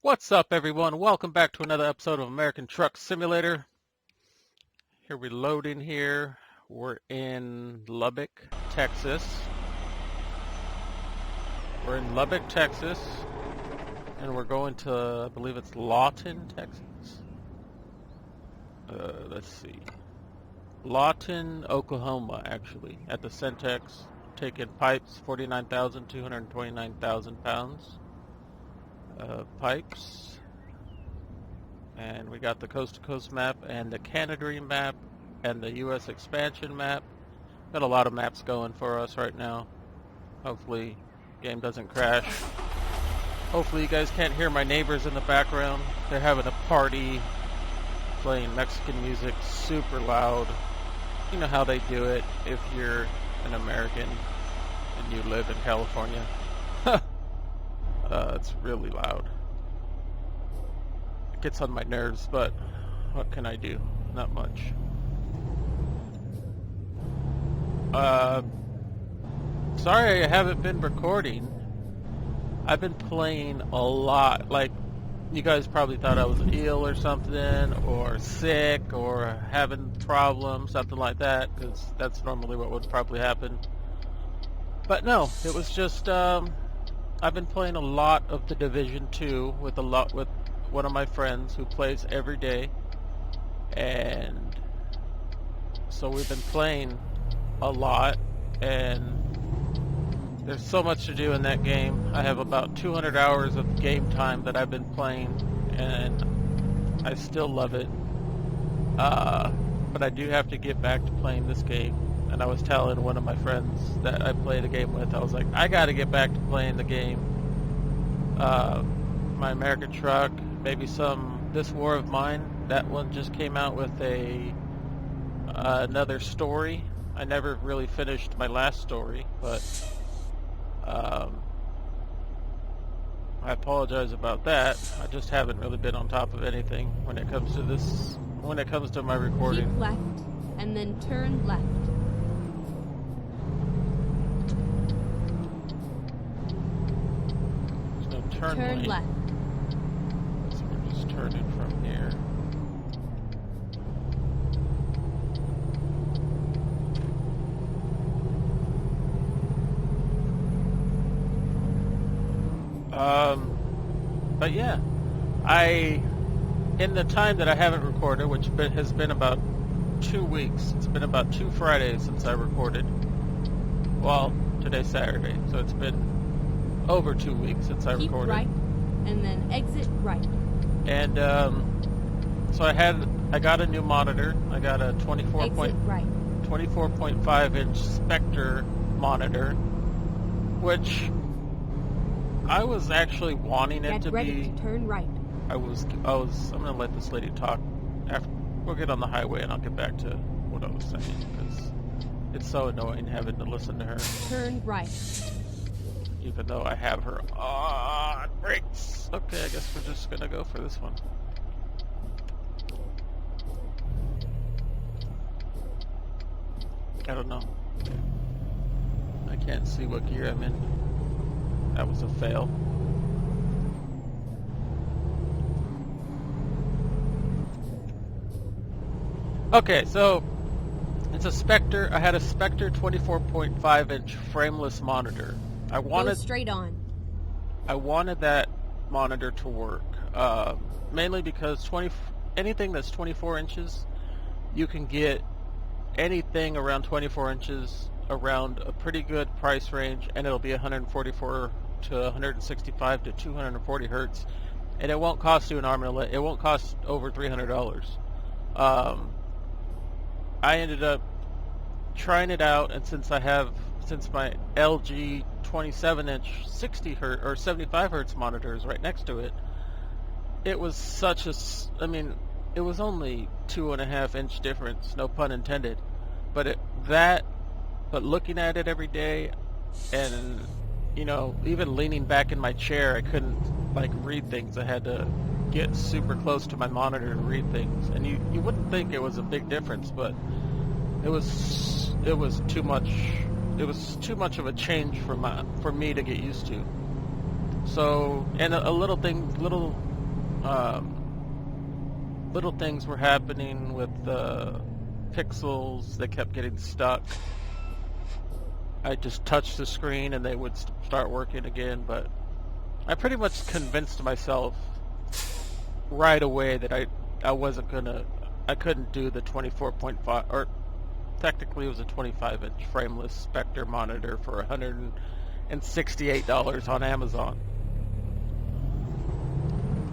What's up, everyone? Welcome back to another episode of American Truck Simulator. Here we're loading here. We're in Lubbock, Texas. We're in Lubbock, Texas. And we're going to, I believe it's Lawton, Texas. Let's see. Lawton, Oklahoma, actually. At the Centex. Taking pipes, 49,229,000 pounds. Pipes, and we got the coast to coast map and the Canada map and the US expansion map. Got a lot of maps going for us right now. Hopefully game doesn't crash. Hopefully you guys can't hear my neighbors in the background. They're having a party, playing Mexican music super loud. You know how they do it if you're an American and you live in California. It's really loud. It gets on my nerves, but what can I do? Not much. Sorry I haven't been recording. I've been playing a lot. Like, you guys probably thought I was ill or something, or sick, or having problems, something like that, because that's normally what would probably happen. But no, it was just, I've been playing a lot of the Division 2 with one of my friends who plays every day, and so we've been playing a lot, and there's so much to do in that game. I have about 200 hours of game time that I've been playing, and I still love it, but I do have to get back to playing this game. And I was telling one of my friends that I played a game with, I was like, I gotta get back to playing the game. My American Truck, maybe This War of Mine, that one just came out with another story. I never really finished my last story, but I apologize about that. I just haven't really been on top of anything when it comes to my recording. Keep left, and then turn left. Turn left. So we're just turning from here. But yeah, in the time that I haven't recorded, which has been about 2 weeks, it's been about 2 Fridays since I recorded. Well, today's Saturday, so it's been over 2 weeks since I recorded. Keep right, and then exit right. And so I got a new monitor. I got a 24.5 inch Spectre monitor, which I was actually wanting it to ready be. To turn right. I'm gonna let this lady talk. We'll get on the highway and I'll get back to what I was saying, because it's so annoying having to listen to her. Turn right. Even though I have her on brakes. Okay, I guess we're just gonna go for this one. I don't know. I can't see what gear I'm in. That was a fail. Okay, so it's a Spectre. I had a Spectre 24.5 inch frameless monitor. Go straight on. I wanted that monitor to work, mainly because anything that's 24 inches, you can get anything around 24 inches around a pretty good price range, and it'll be 144 to 165 to 240 hertz, and it won't cost you an arm and a leg. It won't cost over $300. I ended up trying it out, and since my LG 27-inch 60 hertz or 75 hertz monitor is right next to it, it was it was only 2.5 inch difference, no pun intended, but looking at it every day, and even leaning back in my chair, I couldn't read things. I had to get super close to my monitor to read things, and you wouldn't think it was a big difference, but it was too much. It was too much of a change for me to get used to. So, and a little Little things were happening with the pixels. They kept getting stuck. I just touched the screen and they would start working again, but I pretty much convinced myself right away that I wasn't gonna, I couldn't do the 24.5, or technically it was a 25-inch frameless Spectre monitor for $168 on Amazon.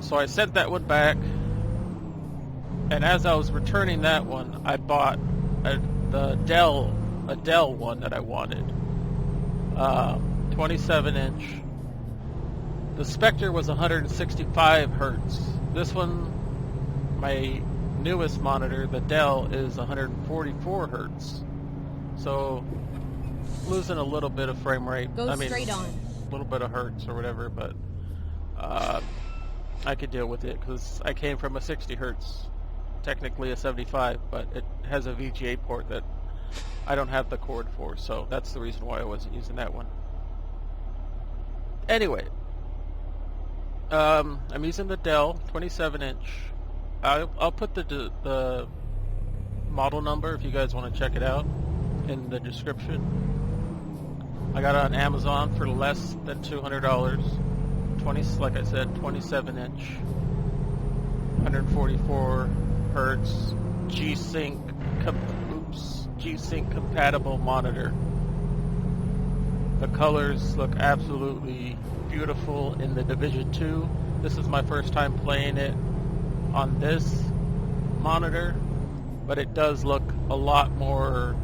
So I sent that one back, and as I was returning that one, I bought a Dell one that I wanted, 27-inch. The Spectre was 165 hertz. This one, my newest monitor, the Dell, is 144 hertz. So losing a little bit of frame rate. Straight on. A little bit of hertz or whatever, but I could deal with it because I came from a 60 hertz, technically a 75, but it has a VGA port that I don't have the cord for, so that's the reason why I wasn't using that one. Anyway, I'm using the Dell 27-inch. I'll put the model number if you guys want to check it out in the description. I got it on Amazon for less than $200. Like I said, 27-inch, 144 hertz, G-Sync compatible monitor. The colors look absolutely beautiful in the Division 2. This is my first time playing it on this monitor, but it does look a lot more,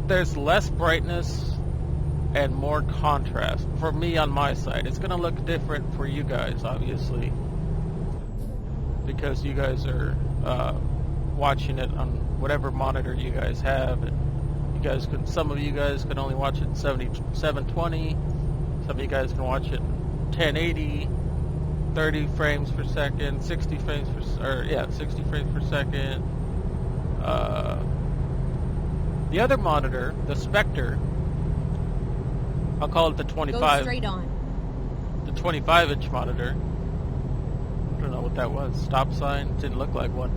there's less brightness and more contrast for me on my side. It's gonna look different for you guys, obviously, because you guys are watching it on whatever monitor you guys have, and some of you guys can only watch it in 720, some of you guys can watch it in 1080, 30 frames per second, 60 frames per second. The other monitor, the Spectre, I'll call it the 25. Go straight on. The 25-inch monitor. I don't know what that was. Stop sign. Didn't look like one.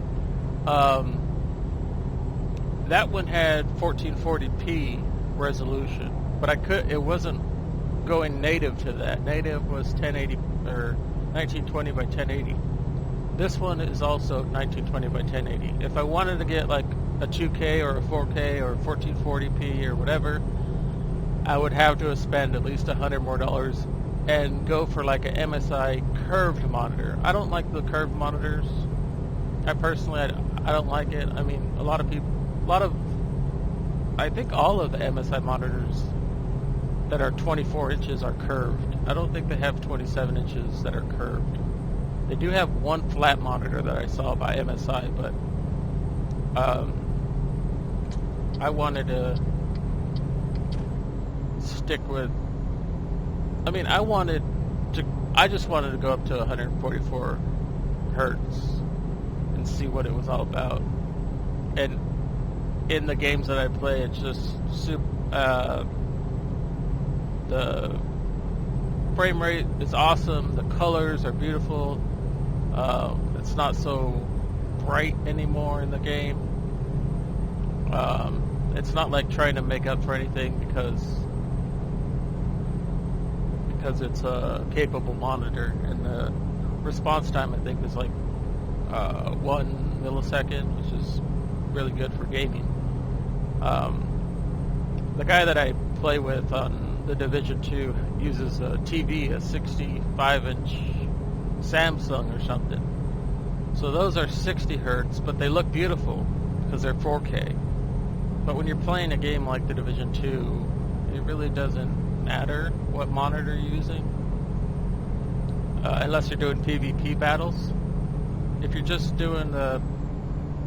That one had 1440p resolution, but it wasn't going native to that. Native was 1080 or 1920 by 1080. This one is also 1920 by 1080. If I wanted to get like a 2K or a 4K or 1440p or whatever, I would have to spend at least $100 more and go for like an MSI curved monitor. I don't like the curved monitors. I personally, I don't like it. I mean, I think all of the MSI monitors that are 24 inches are curved. I don't think they have 27 inches that are curved. They do have one flat monitor that I saw by MSI, but I wanted to stick with, I just wanted to go up to 144 hertz and see what it was all about. And in the games that I play, it's just the frame rate is awesome, the colors are beautiful, it's not so bright anymore in the game. It's not like trying to make up for anything because it's a capable monitor, and the response time I think is like 1 millisecond, which is really good for gaming. The guy that I play with on the Division 2 uses a TV, a 65-inch Samsung or something. So those are 60 hertz, but they look beautiful because they're 4K. But when you're playing a game like the Division 2, it really doesn't matter what monitor you're using, unless you're doing PvP battles. If you're just doing the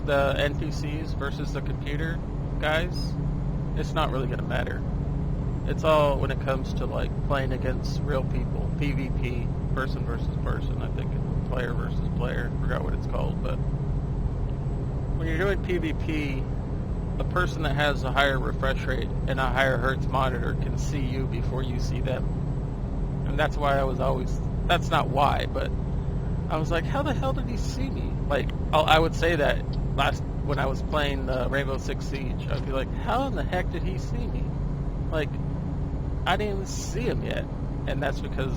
NPCs versus the computer guys, it's not really going to matter. It's all when it comes to like playing against real people, PvP, person versus person, I think, player versus player, I forgot what it's called, but when you're doing PvP, a person that has a higher refresh rate and a higher hertz monitor can see you before you see them. And that's why I was always that's not why, but I was like, how the hell did he see me? Like, I would say that when I was playing Rainbow Six Siege. I'd be like, how in the heck did he see me? Like, I didn't even see him yet. And that's because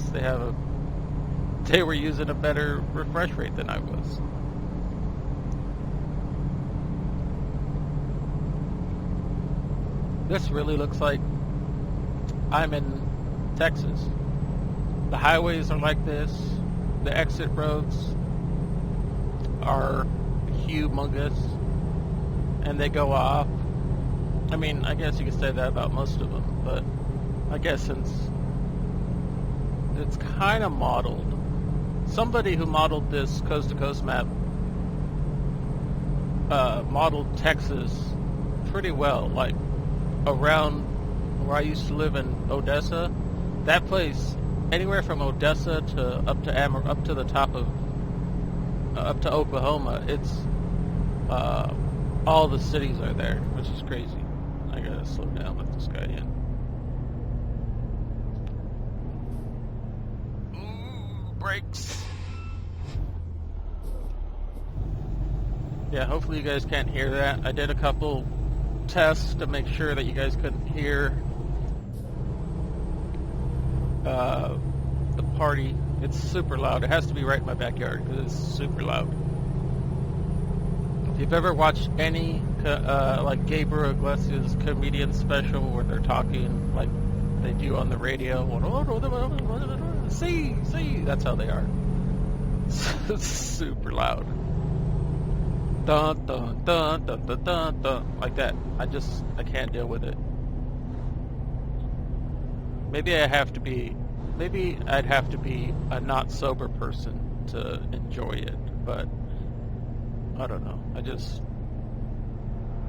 they were using a better refresh rate than I was. This really looks like I'm in Texas. The highways are like this. The exit roads are humongous, and they go off. I mean, I guess you could say that about most of them, but I guess since it's kind of modeled, somebody who modeled this coast-to-coast map modeled Texas pretty well. Like, around where I used to live in Odessa, that place, anywhere from Odessa to up to the top of up to Oklahoma, it's all the cities are there, which is crazy. I gotta slow down, let this guy in. Ooh, brakes. Yeah, hopefully you guys can't hear that. I did a couple tests to make sure that you guys couldn't hear the party. It's super loud. It has to be right in my backyard because it's super loud. If you've ever watched any like Gabriel Iglesias comedian special where they're talking like they do on the radio, see, that's how they are. It's super loud. Dun dun dun dun dun dun dun, like that. I can't deal with it. Maybe I'd have to be a not sober person to enjoy it, but I don't know.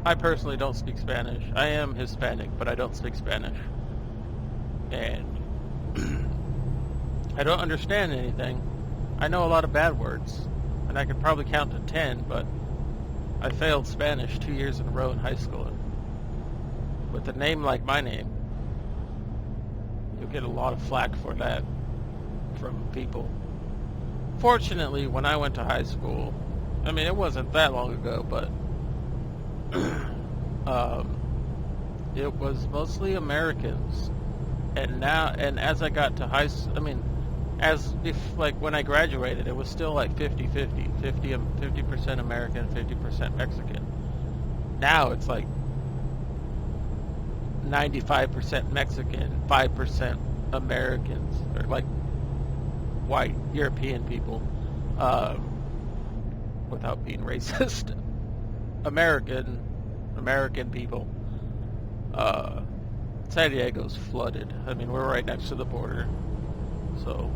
I personally don't speak Spanish. I am Hispanic, but I don't speak Spanish. And I don't understand anything. I know a lot of bad words, and I could probably count to 10, but I failed Spanish 2 years in a row in high school. And with a name like my name, you'll get a lot of flack for that from people. Fortunately, when I went to high school, I mean, it wasn't that long ago, but it was mostly Americans. And as I got to high school, I mean, like when I graduated, it was still like 50-50, 50% American, 50% Mexican. Now it's like 95% Mexican, 5% Americans, or like white European people, without being racist. American people. San Diego's flooded. I mean, we're right next to the border, so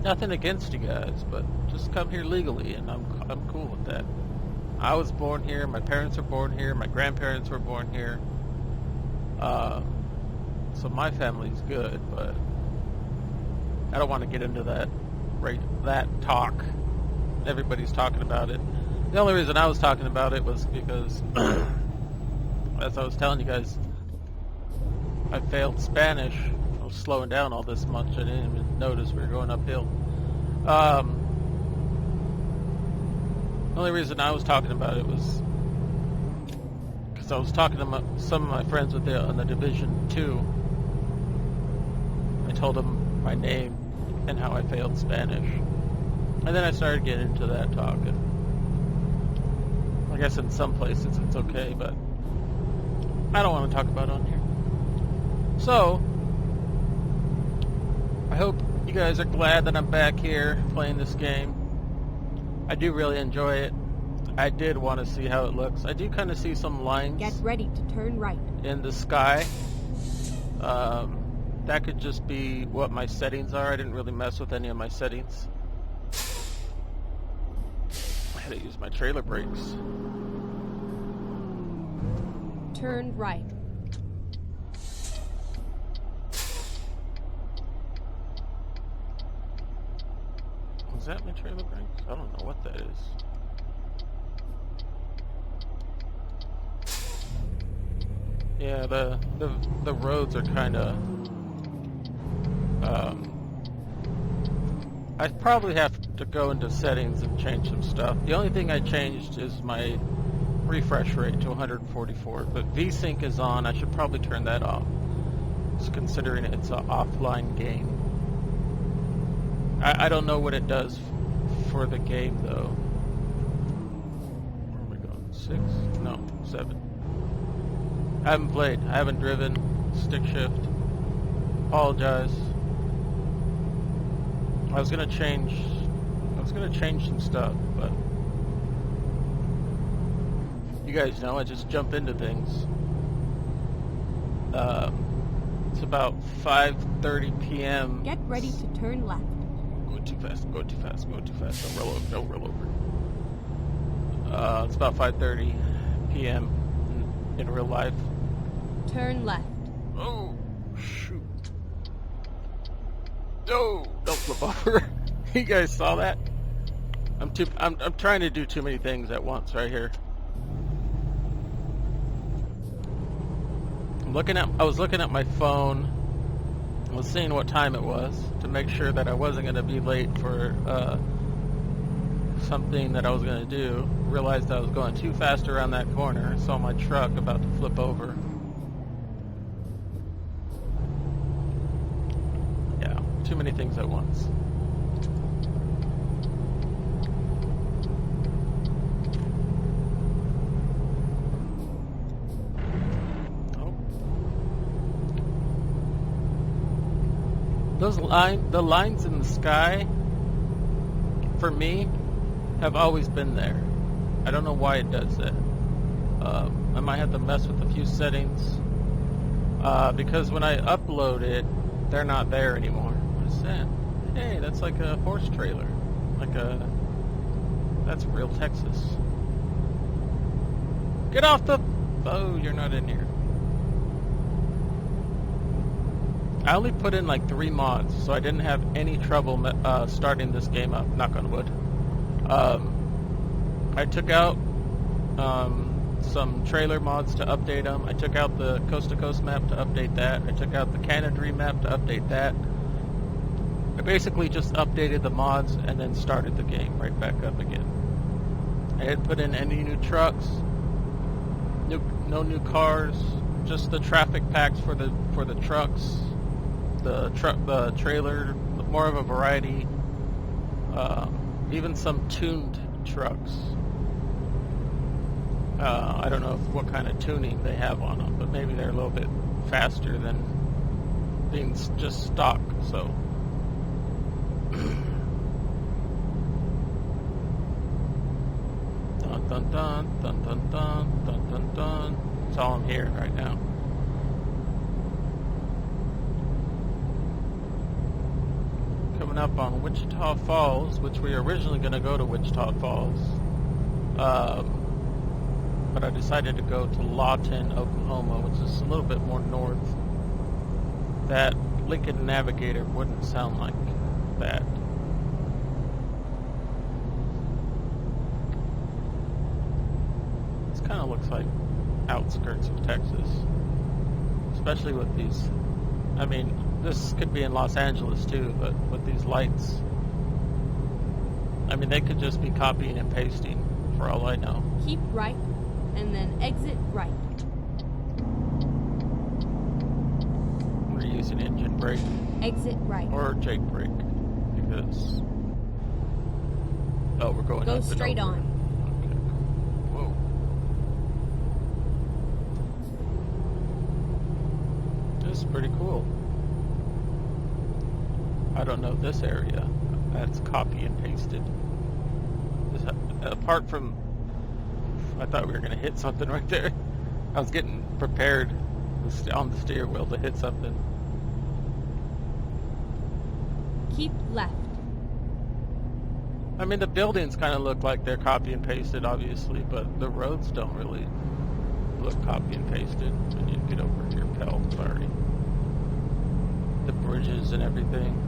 nothing against you guys, but just come here legally, and I'm cool with that. I was born here. My parents were born here. My grandparents were born here. So my family's good, but I don't want to get into that talk. Everybody's talking about it. The only reason I was talking about it was because, as I was telling you guys, I failed Spanish. I was slowing down all this much. I didn't even notice we were going uphill. The only reason I was talking about it was because I was talking to some of my friends on the Division 2. I told them my name and how I failed Spanish. And then I started getting into that talk. And I guess in some places it's okay, but I don't want to talk about it on here. So, I hope you guys are glad that I'm back here playing this game. I do really enjoy it. I did want to see how it looks. I do kind of see some lines. Get ready to turn right. In the sky. That could just be what my settings are. I didn't really mess with any of my settings. I had to use my trailer brakes. Turn right. Was that my trailer brakes? I don't know what that is. Yeah, the roads are kind of I probably have to go into settings and change some stuff. The only thing I changed is my refresh rate to 144, but VSync is on. I should probably turn that off, just considering it's an offline game. I don't know what it does for the game, though. Where are we going? 6? No, 7. I haven't played. I haven't driven. Stick shift. Apologize. I was gonna change some stuff, but you guys know I just jump into things. It's about 5:30 p.m. Get ready to turn left. Go too fast. Go too fast. Go too fast. Don't roll over. Don't roll over. It's about 5:30 p.m. in real life. Turn left. Oh shoot! No! Don't flip over. You guys saw that? I'm trying to do too many things at once right here. I was looking at my phone. I was seeing what time it was to make sure that I wasn't going to be late for something that I was going to do. Realized I was going too fast around that corner. Saw my truck about to flip over. Yeah, too many things at once. The lines in the sky, for me, have always been there. I don't know why it does that. I might have to mess with a few settings, because when I upload it, they're not there anymore. What is that? Hey, that's like a horse trailer. That's real Texas. Get off the... Oh, you're not in here. I only put in like 3 mods, so I didn't have any trouble starting this game up, knock on wood. I took out some trailer mods to update them. I took out the Coast to Coast map to update that. I took out the Canada map to update that. I basically just updated the mods and then started the game right back up again. I didn't put in any new trucks, no new cars, just the traffic packs for the trucks. The trailer, more of a variety, even some tuned trucks. I don't know what kind of tuning they have on them, but maybe they're a little bit faster than being just stock, so. Dun dun dun, dun dun dun, dun dun dun. That's all I'm hearing right now. Coming up on Wichita Falls, which we were originally going to go to Wichita Falls, but I decided to go to Lawton, Oklahoma, which is a little bit more north. That Lincoln Navigator wouldn't sound like that. This kind of looks like outskirts of Texas, especially with these. I mean, this could be in Los Angeles too, but with these lights, I mean, they could just be copying and pasting for all I know. Keep right, and then exit right. We're using engine brake. Exit right. Or Jake brake, because... Oh, we're going Go up and straight over. on. Okay. Whoa. This is pretty cool. I don't know this area. That's copy and pasted. Apart from... I thought we were going to hit something right there. I was getting prepared on the steering wheel to hit something. Keep left. I mean, the buildings kind of look like they're copy and pasted, obviously, but the roads don't really look copy and pasted. I need to get over here, pal. Sorry. The bridges and everything.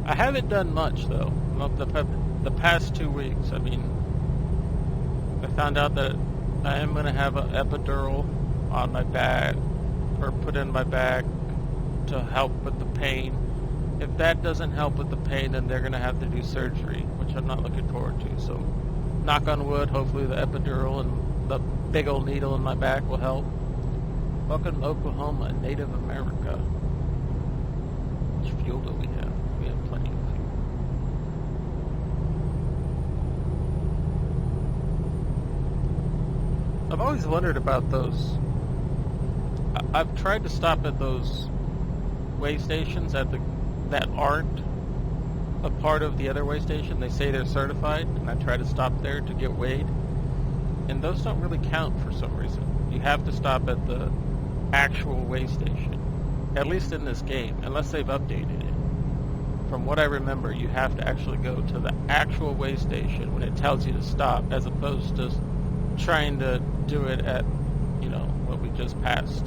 I haven't done much, though. The past 2 weeks, I mean, I found out that I am going to have an epidural on my back. or put in my back to help with the pain. If that doesn't help with the pain, then they're going to have to do surgery, which I'm not looking forward to. So, knock on wood, hopefully the epidural and the big old needle in my back will help. Welcome to Oklahoma, Native America. How much fuel do we have? We have plenty of fuel. I've always wondered about those. I've tried to stop at those weigh stations that aren't a part of the other weigh station. They say they're certified, and I try to stop there to get weighed. And those don't really count for some reason. You have to stop at the actual weigh station, at least in this game, unless they've updated it. From what I remember, you have to actually go to the actual weigh station when it tells you to stop, as opposed to trying to do it at, what we just passed.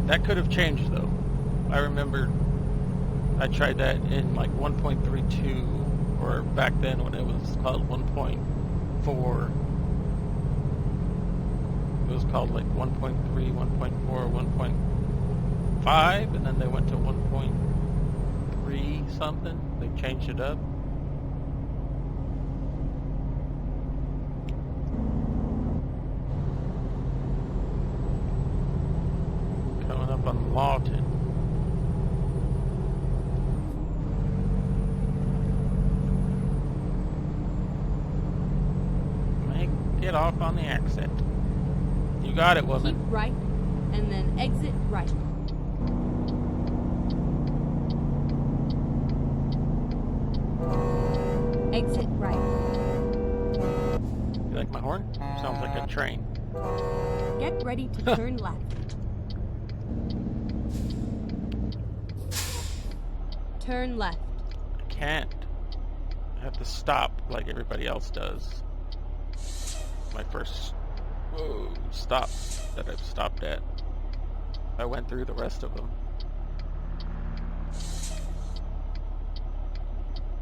That could have changed, though. I remember I tried that in like 1.32, or back then when it was called 1.4. It was called like 1.3, 1.4, 1.5, and then they went to 1.3 something. They changed it up. Coming up on Lawton. Get off on the exit. You got it, woman. Keep right, and then exit right. Exit right. You like my horn? Sounds like a train. Get ready to turn left. Turn left. I can't. I have to stop like everybody else does. My first stop that I've stopped at. I went through the rest of them.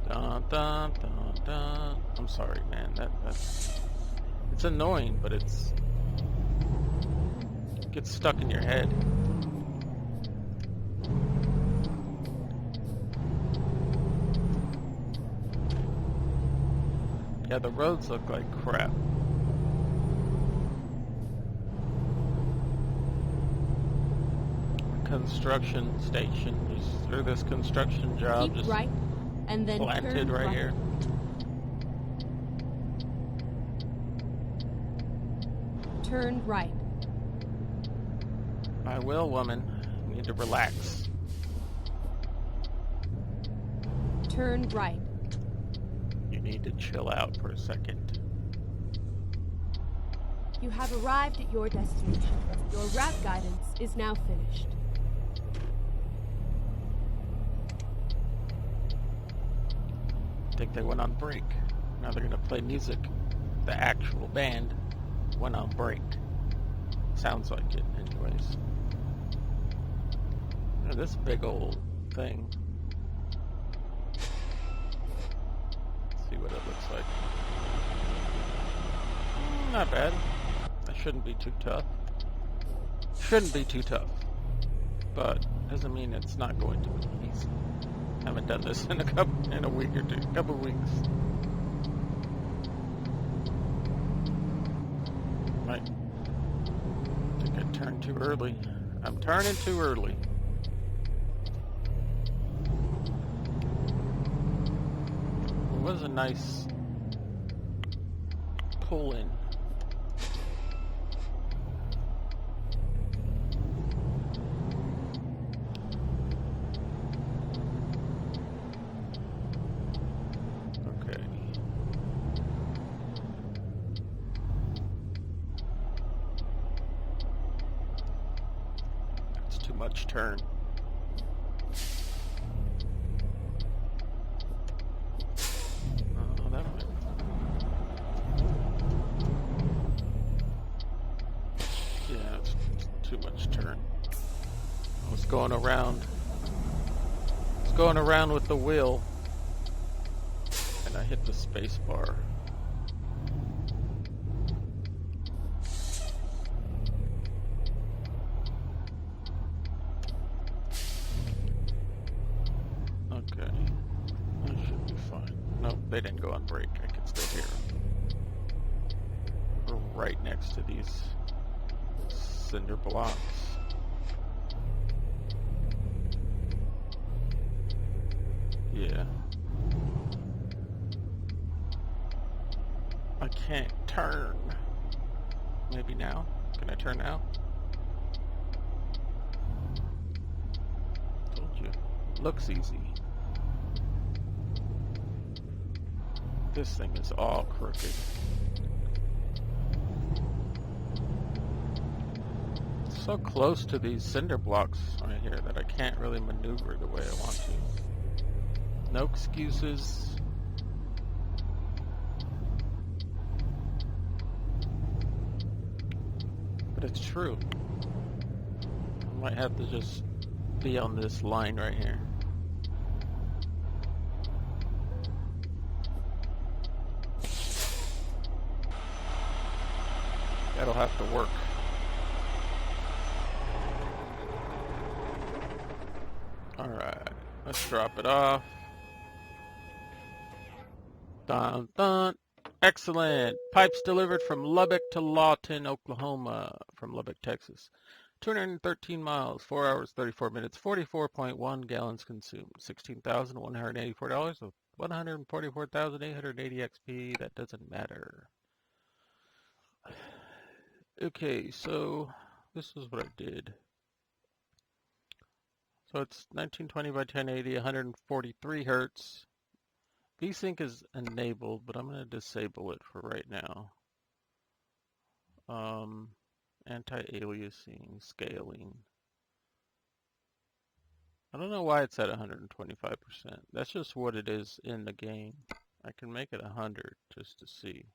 Dun, dun, dun, dun. I'm sorry, man. That's it's annoying, but it gets stuck in your head. Yeah, the roads look like crap. Construction station, or this construction job. Keep just right, and then planted turn right here. Turn right. I will, woman. You need to relax. Turn right. You need to chill out for a second. You have arrived at your destination. Your route guidance is now finished. I think they went on break. Now they're going to play music. The actual band went on break. Sounds like it, anyways. Now this big old thing. Let's see what it looks like. Not bad. That shouldn't be too tough. Shouldn't be too tough. But doesn't mean it's not going to be easy. Haven't done this in a week or two, couple weeks. Right. I think I turned too early. I'm turning too early. It was a nice pull in. Much turn. Oh, that might... Yeah, it's too much turn. I was going around. With the wheel, and I hit the space bar. they didn't go on break. I can still hear them. We're right next to these cinder blocks. Yeah. I can't turn. Maybe now? Can I turn now? Told you. Looks easy. This thing is all crooked. It's so close to these cinder blocks right here that I can't really maneuver the way I want to. No excuses. But it's true. I might have to just be on this line right here. That'll have to work. Alright, let's drop it off. Dun dun. Excellent. Pipes delivered from Lubbock to Lawton, Oklahoma, from Lubbock, Texas. 213 miles, 4 hours, 34 minutes, 44.1 gallons consumed. $16,184 with 144,880 XP. That doesn't matter. Okay, so this is what I did. So it's 1920 by 1080, 143 hertz. VSync is enabled, but I'm going to disable it for right now. Anti-aliasing, scaling. I don't know why it's at 125%. That's just what it is in the game. I can make it 100 just to see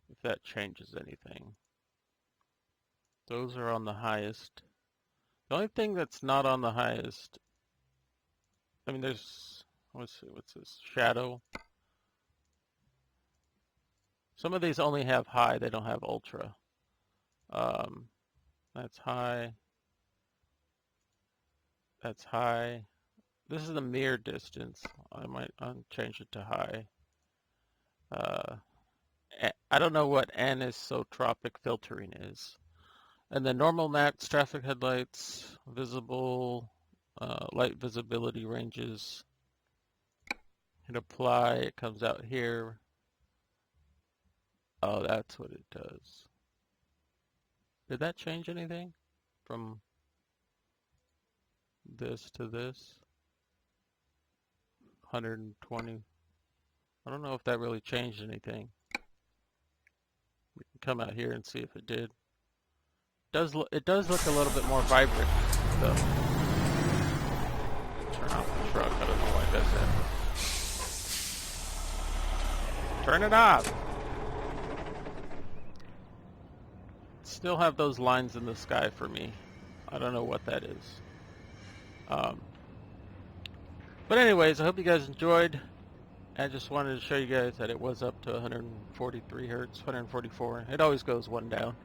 if that changes anything. Those are on the highest. The only thing that's not on the highest, I mean, there's, let's see, what's this? Shadow. Some of these only have high, they don't have ultra. That's high. That's high. This is the mirror distance. I might change it to high. I don't know what anisotropic filtering is. And then normal max, traffic headlights, visible, light visibility ranges. Hit apply, it comes out here. Oh, that's what it does. Did that change anything from this to this? 120. I don't know if that really changed anything. We can come out here and see if it did. It does look a little bit more vibrant, though. Turn off the truck. I don't know why it does that. Turn it off. Still have those lines in the sky for me. I don't know what that is. But anyways, I hope you guys enjoyed. I just wanted to show you guys that it was up to 143 hertz, 144. It always goes one down.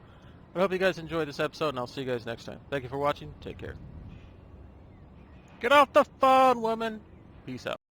I hope you guys enjoyed this episode, and I'll see you guys next time. Thank you for watching. Take care. Get off the phone, woman. Peace out.